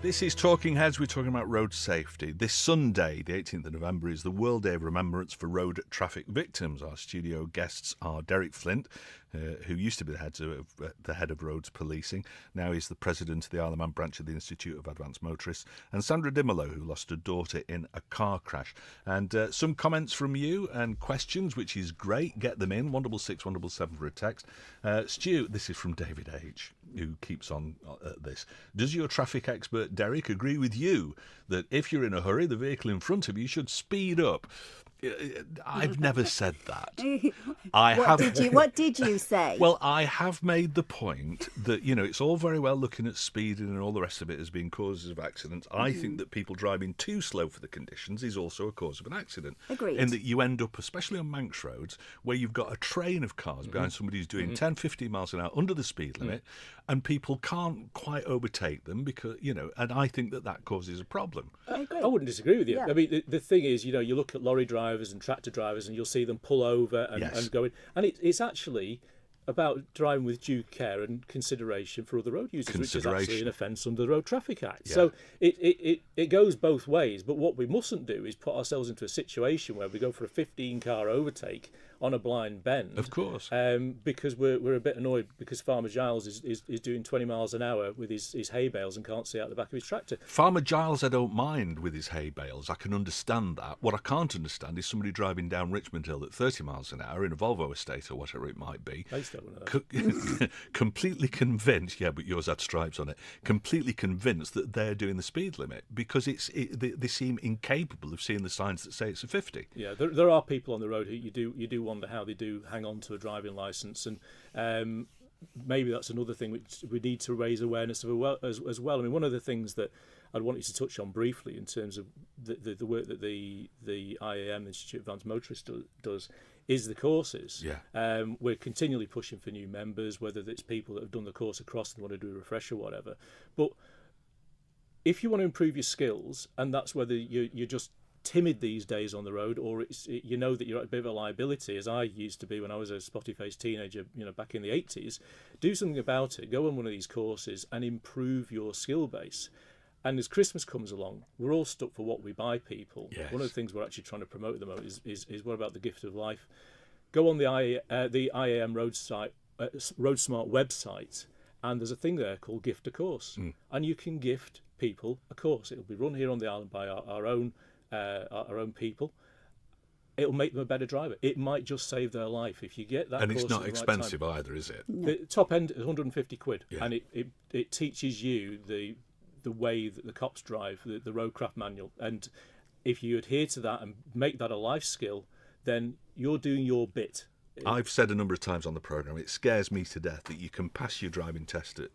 This is Talking Heads. We're talking about road safety. This Sunday, the 18th of November, is the World Day of Remembrance for Road Traffic Victims. Our studio guests are Derek Flint, who used to be the head of roads policing. Now he's the president of the Isle of Man branch of the Institute of Advanced Motorists. And Sandra Dimelow, who lost her daughter in a car crash. And some comments from you and questions, which is great. Get them in. 166 177 for a text. Stu, this is from David H., who keeps on at this. Does your traffic expert Derek agree with you that if you're in a hurry, the vehicle in front of you should speed up? I've never said that. What did you say? Well, I have made the point that, it's all very well looking at speeding and all the rest of it as being causes of accidents. I think that people driving too slow for the conditions is also a cause of an accident. Agreed. In that you end up, especially on Manx roads, where you've got a train of cars behind somebody who's doing 10, 15 miles an hour under the speed limit, and people can't quite overtake them because, and I think that causes a problem. I wouldn't disagree with you. Yeah. I mean, the thing is, you look at lorry drivers and tractor drivers and you'll see them pull over and go in. And it's actually about driving with due care and consideration for other road users, which is actually an offence under the Road Traffic Act. Yeah. So it goes both ways. But what we mustn't do is put ourselves into a situation where we go for a 15-car overtake on a blind bend. Of course. Because we're a bit annoyed because Farmer Giles is doing 20 miles an hour with his hay bales and can't see out the back of his tractor. Farmer Giles, I don't mind with his hay bales. I can understand that. What I can't understand is somebody driving down Richmond Hill at 30 miles an hour in a Volvo estate or whatever it might be. I used to have one of those. Completely convinced, but yours had stripes on it, completely convinced that they're doing the speed limit because they seem incapable of seeing the signs that say it's a 50. Yeah, there are people on the road who you do wonder how they do hang on to a driving licence, and maybe that's another thing which we need to raise awareness of as well. I mean, one of the things that I'd want you to touch on briefly in terms of the work that the IAM, Institute of Advanced Motorists, does is the courses. Yeah. We're continually pushing for new members, whether it's people that have done the course across and want to do a refresher or whatever. But if you want to improve your skills, and that's whether you're just timid these days on the road, or that you're a bit of a liability, as I used to be when I was a spotty-faced teenager, back in the 80s, do something about it. Go on one of these courses and improve your skill base. And as Christmas comes along, we're all stuck for what we buy people. Yes. One of the things we're actually trying to promote at the moment is what about the gift of life? Go on the IAM Road Smart website, and there's a thing there called Gift a Course, and you can gift people a course. It'll be run here on the island by our own people. It'll make them a better driver. It might just save their life if you get that. And course it's not at the expensive right time. either, is it? No. The top end is 150 quid, Yeah. and it teaches you the way that the cops drive, the roadcraft manual. And if you adhere to that and make that a life skill, then you're doing your bit. I've said a number of times on the programme, it scares me to death that you can pass your driving test at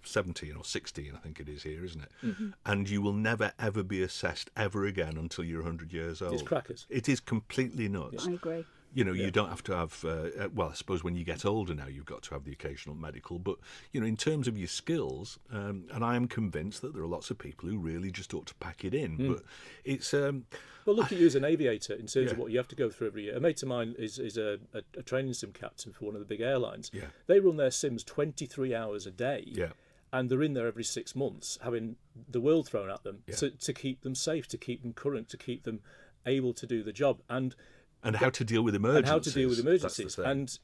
17 or 16, I think it is here, isn't it? Mm-hmm. And you will never, ever be assessed ever again until you're 100 years old. It's crackers. It is completely nuts. I agree. You don't have to have, I suppose when you get older now, you've got to have the occasional medical. But, in terms of your skills, and I am convinced that there are lots of people who really just ought to pack it in. But it's... well, look at you as an aviator in terms of what you have to go through every year. A mate of mine is a training sim captain for one of the big airlines. Yeah. They run their sims 23 hours a day. Yeah. And they're in there every 6 months, having the world thrown at them to keep them safe, to keep them current, to keep them able to do the job. And how to deal with emergencies. And,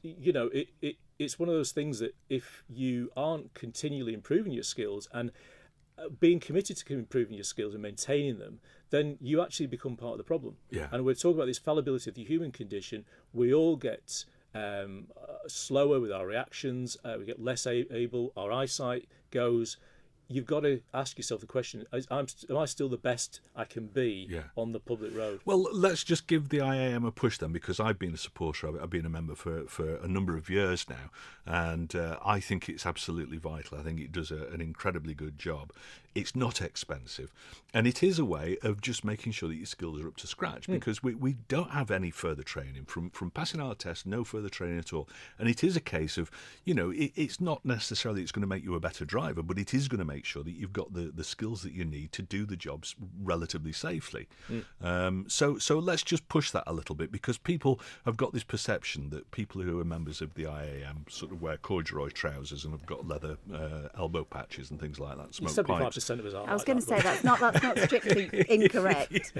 it's one of those things that if you aren't continually improving your skills and being committed to improving your skills and maintaining them, then you actually become part of the problem. Yeah. And we're talking about this fallibility of the human condition. We all get slower with our reactions. We get less able. Our eyesight goes. You've got to ask yourself the question, am I still the best I can be on the public road? Well, let's just give the IAM a push then, because I've been a supporter of it. I've been a member for a number of years now, and I think it's absolutely vital. I think it does an incredibly good job. It's not expensive, and it is a way of just making sure that your skills are up to scratch, because we don't have any further training. From passing our test, no further training at all. And it is a case of, it's not necessarily it's going to make you a better driver, but it is going to make make sure that you've got the skills that you need to do the jobs relatively safely. So let's just push that a little bit, because people have got this perception that people who are members of the IAM sort of wear corduroy trousers and have got leather elbow patches and things like that. 75% of us are. I was going to say that's not strictly incorrect.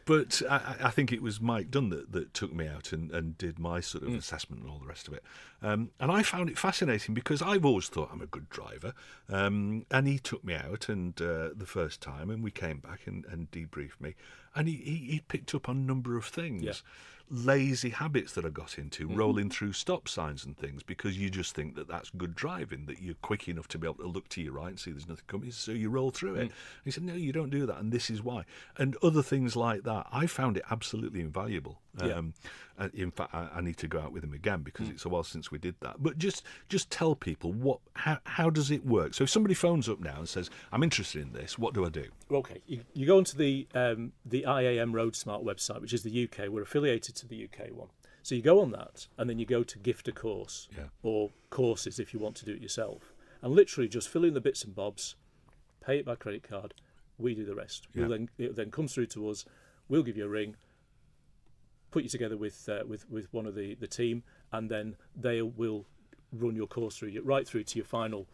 But I think it was Mike Dunn that took me out and did my sort of assessment and all the rest of it. And I found it fascinating because I've always thought I'm a good driver. And he took me out and the first time, and we came back and debriefed me. And he picked up on a number of things. Yeah. Lazy habits that I got into, rolling through stop signs and things, because you just think that that's good driving, that you're quick enough to be able to look to your right and see there's nothing coming, so you roll through it. He said, no, you don't do that, and this is why. And other things like that. I found it absolutely invaluable. In fact, I need to go out with him again, because it's a while since we did that. But just tell people how does it work? So if somebody phones up now and says, I'm interested in this, what do I do? Okay, you go onto the IAM Road Smart website, which is the UK. We're affiliated to the UK one. So you go on that, and then you go to gift a course, or courses if you want to do it yourself, and literally just fill in the bits and bobs, pay it by credit card. We do the rest. It then comes through to us. We'll give you a ring, put you together with one of the team, and then they will run your course right through to your final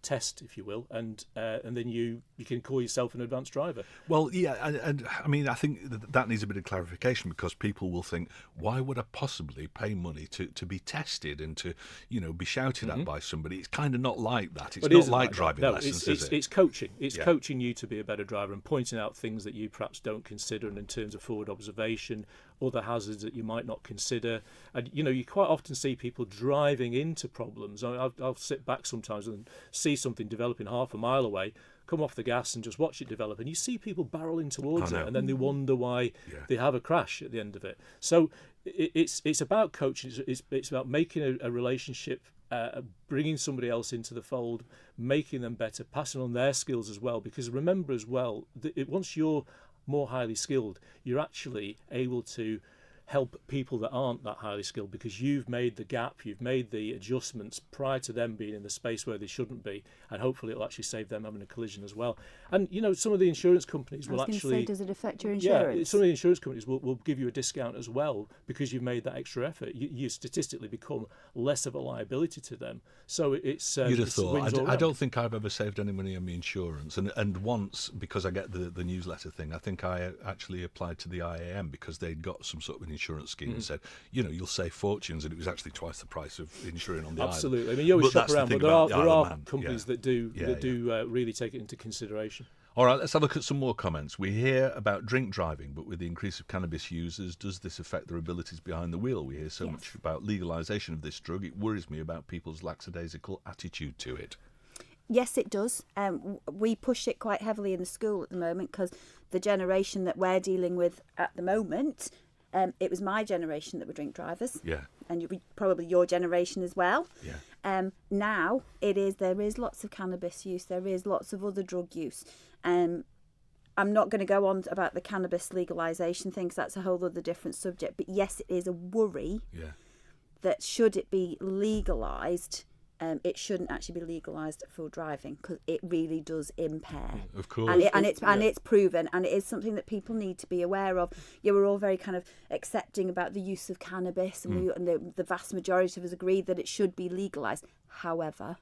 test, if you will, and then you can call yourself an advanced driver. Well, yeah, and I mean, I think that needs a bit of clarification, because people will think, why would I possibly pay money to be tested and to be shouted at by somebody? It's kind of not like that. It's not like driving lessons, is it? It's coaching. It's coaching you to be a better driver and pointing out things that you perhaps don't consider, and in terms of forward observation, other hazards that you might not consider. And you quite often see people driving into problems. I'll sit back sometimes and see something developing half a mile away, come off the gas and just watch it develop, and you see people barreling towards it, and then they wonder why they have a crash at the end of it. So it's about coaching. It's about making a relationship, bringing somebody else into the fold, making them better, passing on their skills as well. Because remember as well, that once you're more highly skilled, you're actually able to help people that aren't that highly skilled, because you've made the gap, you've made the adjustments prior to them being in the space where they shouldn't be, and hopefully it'll actually save them having a collision as well. And some of the insurance companies will actually... does it affect your insurance? Yeah, some of the insurance companies will give you a discount as well, because you've made that extra effort. You statistically become less of a liability to them. So it's... You'd have thought. I don't think I've ever saved any money on my insurance, and once, because I get the newsletter thing, I think I actually applied to the IAM because they'd got some sort of an insurance scheme and said, you'll save fortunes, and it was actually twice the price of insuring on the island. Absolutely. I mean, you always shop around, but there are companies that do really take it into consideration. All right, let's have a look at some more comments. We hear about drink driving, but with the increase of cannabis users, does this affect their abilities behind the wheel? We hear so much about legalisation of this drug. It worries me about people's lackadaisical attitude to it. Yes, it does. We push it quite heavily in the school at the moment, because the generation that we're dealing with at the moment, it was my generation that were drink drivers. Yeah. And probably your generation as well. Yeah. Now there is lots of cannabis use. There is lots of other drug use. I'm not going to go on about the cannabis legalisation thing, because that's a whole other different subject. But yes, it is a worry that should it be legalised, it shouldn't actually be legalised for driving, because it really does impair. Of course. And it's proven, and it is something that people need to be aware of. We're all very kind of accepting about the use of cannabis, and the vast majority of us agree that it should be legalised. However,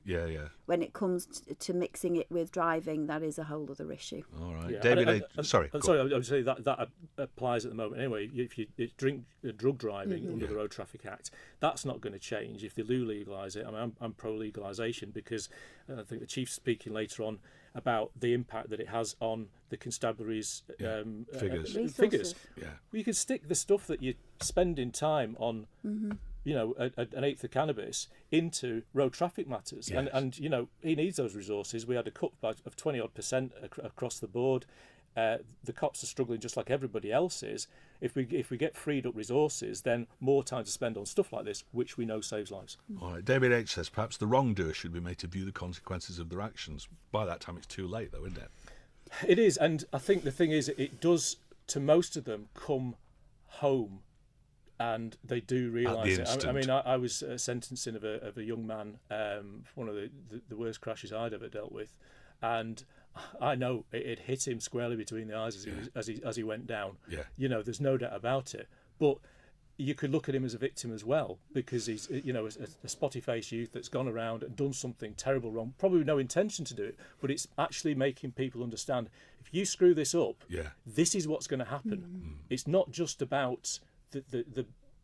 when it comes to mixing it with driving, that is a whole other issue. All right, David. Sorry, I would say that applies at the moment anyway. If you drink drug driving under the Road Traffic Act, that's not going to change if they do legalise it. I mean, I'm pro legalisation, because I think the Chief's speaking later on about the impact that it has on the constabulary's figures. Yeah, well, you can stick the stuff that you're spending time on. An eighth of cannabis into road traffic matters. Yes. And he needs those resources. We had a cut of 20% across the board. The cops are struggling just like everybody else is. If we get freed up resources, then more time to spend on stuff like this, which we know saves lives. All right. David H says perhaps the wrongdoer should be made to view the consequences of their actions. By that time, it's too late, though, isn't it? It is, and I think the thing is, it does, to most of them, come home and they do realise it. I mean, I was sentencing of a young man, one of the worst crashes I'd ever dealt with, and I know it hit him squarely between the eyes as he went down. Yeah. You know, there's no doubt about it. But you could look at him as a victim as well, because he's, you know, a spotty-faced youth that's gone around and done something terrible wrong, probably with no intention to do it, but it's actually making people understand, if you screw this up, this is what's going to happen. It's not just about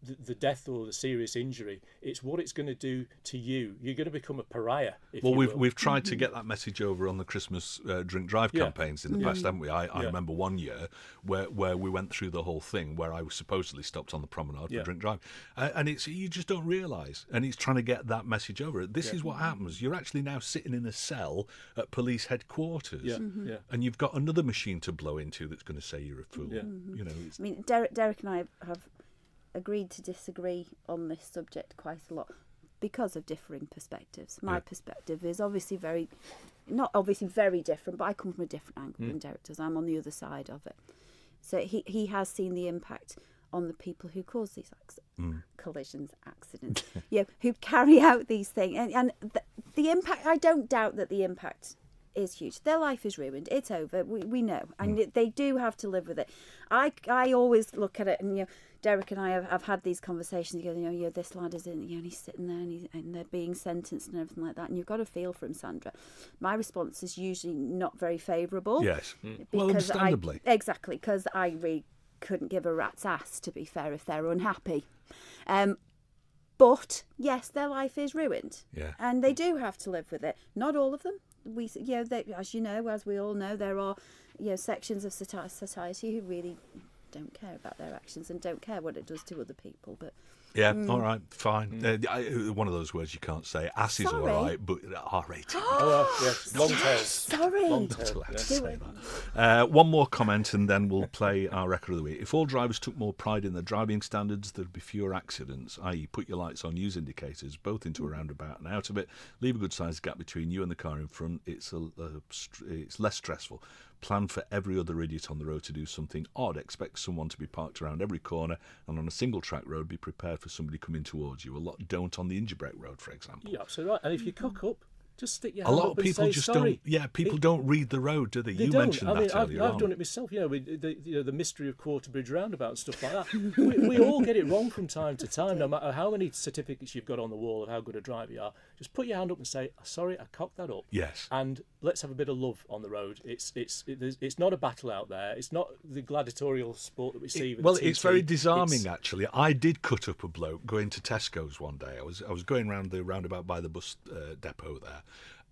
the death or the serious injury. It's what it's going to do to you. You're going to become a pariah. We've tried to get that message over on the Christmas drink drive campaigns in the past, haven't we? I remember one year where we went through the whole thing where I was supposedly stopped on the promenade for drink drive, and it's, you just don't realise, and it's trying to get that message over. This is what happens. You're actually now sitting in a cell at police headquarters, and you've got another machine to blow into that's going to say you're a fool. You know, I mean, Derek and I have agreed to disagree on this subject quite a lot because of differing perspectives. My perspective is not obviously very different, but I come from a different angle than Derek does. I'm on the other side of it. So he has seen the impact on the people who cause these collisions, accidents, who carry out these things. And the impact, I don't doubt that the impact is huge. Their life is ruined. It's over. We know. And they do have to live with it. I always look at it, and Derek and I have had these conversations. You go, this lad is in, and he's sitting there, and they're being sentenced and everything like that. And you've got to feel for him, Sandra. My response is usually not very favourable. Yes. Well, understandably. Exactly, because I really couldn't give a rat's ass, to be fair, if they're unhappy. But yes, their life is ruined. Yeah. And they do have to live with it. Not all of them. As we all know, there are sections of society who really don't care about their actions and don't care what it does to other people. But all right, fine. One of those words you can't say. Ass is all right, but R-rated. Long tail. Sorry. Not allowed to say that. One more comment, and then we'll play our record of the week. If all drivers took more pride in their driving standards, there'd be fewer accidents. I.e., put your lights on use indicators, both into a roundabout and out of it. Leave a good-sized gap between you and the car in front. It's less stressful. Plan for every other idiot on the road to do something odd. Expect someone to be parked around every corner, and on a single-track road, be prepared for somebody coming towards you. A lot don't on the Ingebrigtse Road, for example. Yeah, absolutely right. And if you cock up, just stick your hand up and say sorry. A lot of people just don't. Yeah, people don't read the road, do they? You mentioned that earlier on. I've done it myself. The mystery of Quarterbridge Roundabout and stuff like that. we all get it wrong from time to time. No matter how many certificates you've got on the wall of how good a driver you are, just put your hand up and say, "Sorry, I cocked that up." Yes. And let's have a bit of love on the road. It's not a battle out there. It's not the gladiatorial sport that we see. It's very disarming, actually. I did cut up a bloke going to Tesco's one day. I was going round the roundabout by the bus depot there.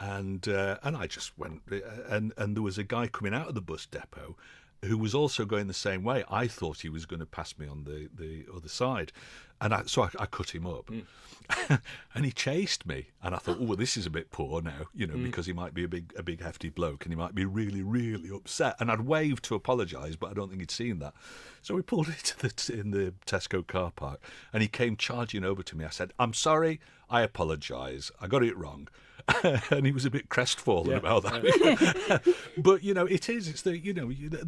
And I just went, and there was a guy coming out of the bus depot who was also going the same way. I thought he was going to pass me on the other side, and so I cut him up, and he chased me. And I thought, this is a bit poor now, because he might be a big hefty bloke, and he might be really, really upset. And I'd waved to apologise, but I don't think he'd seen that. So we pulled into in the Tesco car park, and he came charging over to me. I said, "I'm sorry, I apologise, I got it wrong." And he was a bit crestfallen about that. But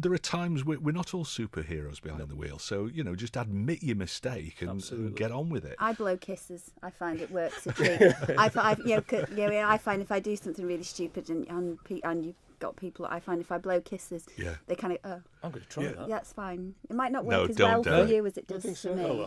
there are times we're not all superheroes behind the wheel. So just admit your mistake and get on with it. I blow kisses. I find it works a treat. I find if I do something really stupid and you've got people, I find if I blow kisses, they kind of I'm going to try that. Yeah, it's fine. It might not work as well for you as it does for me.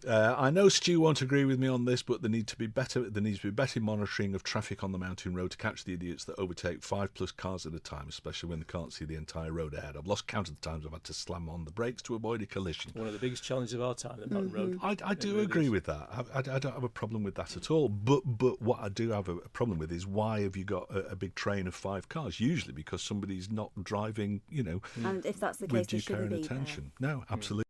I know Stu won't agree with me on this, but there needs to be better monitoring of traffic on the mountain road to catch the idiots that overtake 5+ cars at a time, especially when they can't see the entire road ahead. I've lost count of the times I've had to slam on the brakes to avoid a collision. One of the biggest challenges of our time, the mountain road. I do agree with that. I don't have a problem with that at all. But what I do have a problem with is, why have you got a big train of 5 cars? Usually because somebody's not driving, And if that's the with case, due care and attention. No, absolutely.